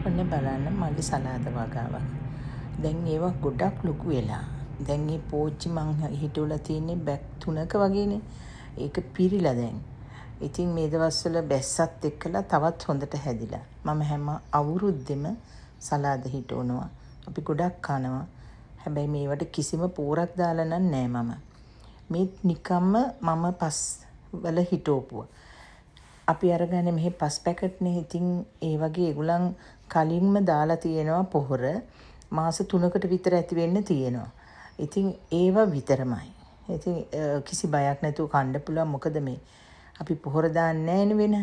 ඔන්න බලන්න මගේ සලාද වගාවක්. දැන් ඒවා ගොඩක් ලොකු වෙලා. දැන් මේ පෝච්චි මං හිටවලා තියෙන්නේ බැග් 3ක වගේනේ. ඒක පිරිලා දැන්. ඉතින් මේ දවස්වල බැස්සත් එක්කලා තවත් හොඳට හැදිලා. මම හැම අවුරුද්දෙම සලාද හිටවනවා. අපි ගොඩක් කනවා. හැබැයි මේවට කිසිම පෝරක් දාලා නෑ මම. මේ නිකම්ම මම පස් වල හිටවපුවා. අපි අරගන්නේ මෙහි පස් පැකට්නේ. ඉතින් ඒ වගේ ඒගොල්ලන් කලින්ම දාලා තියෙනවා පොහොර. මාස 3කට විතර ඇති වෙන්න තියෙනවා. ඉතින් ඒව විතරමයි. ඉතින් කිසි බයක් නැතුව කන්න පුළුවන්. මොකද මේ අපි පොහොර දාන්නේ නැහැ වෙන.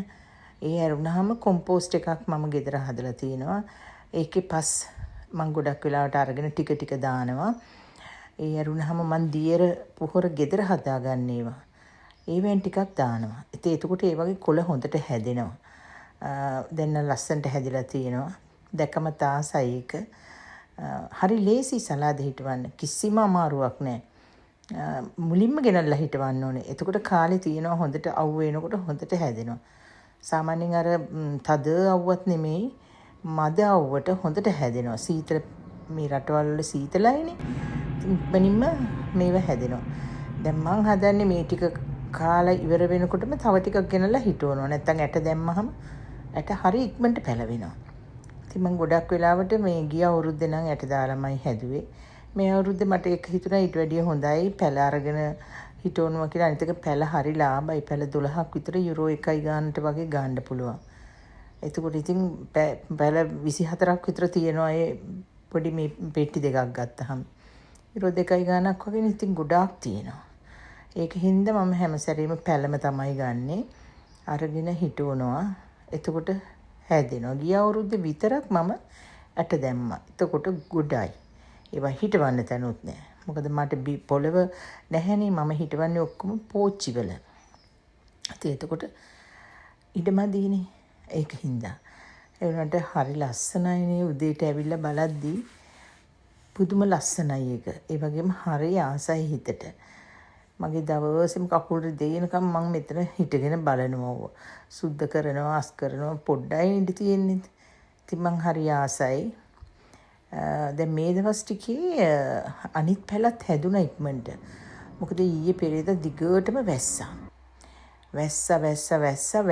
ඒ ඇරුණාම කොම්පෝස්ට් එකක් මම ගෙදර හදලා තියෙනවා. ඒකේ පස් මම ගොඩක් වෙලාවට අරගෙන ටික ටික දානවා. ඒ ඇරුණාම මම දියර පොහොර ගෙදර හදාගන්න ඒවා. ඒවෙන් ටිකක් දානවා. ඉතින් එතකොට ඒ වගේ කොළ හොඳට හැදෙනවා. දැන් ලස්සනට හැදිලා තියෙනවා. දැකම තාසයි ඒක. හරි ලේසි සලාද හිටවන්න. කිසිම අමාරුවක් නැහැ. මුලින්ම ගෙනල්ලා හිටවන්න ඕනේ. එතකොට කාලේ තියෙනවා හොඳට අවු වෙනකොට හොඳට හැදෙනවා. සාමාන්‍යයෙන් අර තද අවුවත් නෙමෙයි මද අවුවට හොඳට හැදෙනවා. සීතල මේ රටවල් වල සීතලයිනේ. ඉක්මනින්ම මේව හැදෙනවා. දැන් මං හදන්නේ මේ ටික කාලා ඉවර වෙනකොටම තව ටිකක් ගෙනල්ලා හිටවනවා. නැත්තම් ඇට දැම්මහම ඇට හරි ඉක්මනට පැලවෙනවා. ඉතින් මම ගොඩක් වෙලාවට මේ ගිය අවුරුද්දේ නම් ඇට දාලාමයි හැදුවේ. මේ අවුරුද්දේ මට ඒක හිතුණා ඊට වැඩිය හොඳයි පැල අරගෙන හිටවනවා කියලා. අනිත් එක පැල හරි ලාභයි. පැල 12ක් විතර යුරෝ 1යි ගානට වගේ ගන්න පුළුවන්. එතකොට ඉතින් පැල 24ක් විතර තියෙනවා ඒ පොඩි මේ පෙට්ටි දෙකක් ගත්තහම. යුරෝ 2යි ගානක් වගේ ඉතින් ගොඩාක් තියෙනවා. ඒක හින්දා මම හැම සැරේම පැලම තමයි ගන්නෙ. අරගෙන හිටවනවා. එතකොට හැදෙනවා. ගිය අවුරුද්දේ විතරක් මම ඇට දැම්මා. එතකොට ගොඩයි. ඒවා හිටවන්න තැනුත් නෑ. මොකද මට පොළව නැහැනේ. මම හිටවන්නේ ඔක්කොම පෝච්චි වල. ඉතින් එතකොට ඉඩමදීනේ. ඒක හින්දා. ඒ වුණාට හරි ලස්සනයිනේ. උදේට ඇවිල්ලා බලද්දී පුදුම ලස්සනයි ඒක. ඒ වගේම හරි ආසයි හිතට. මගේ දවසේම කකුල් දෙයනකම් මම මෙතන හිටගෙන බලනවා. සුද්ධ කරනවා, අස් කරනවා පොඩ්ඩයි ඉඳ තියෙන්නේ. ඉතින් මං හරි ආසයි. දැන් මේ දවස් ටිකේ අනිත් පැලත් හැදුනා ඉක්මනට. මොකද ඊයේ පෙරේද දිගටම වැස්සා.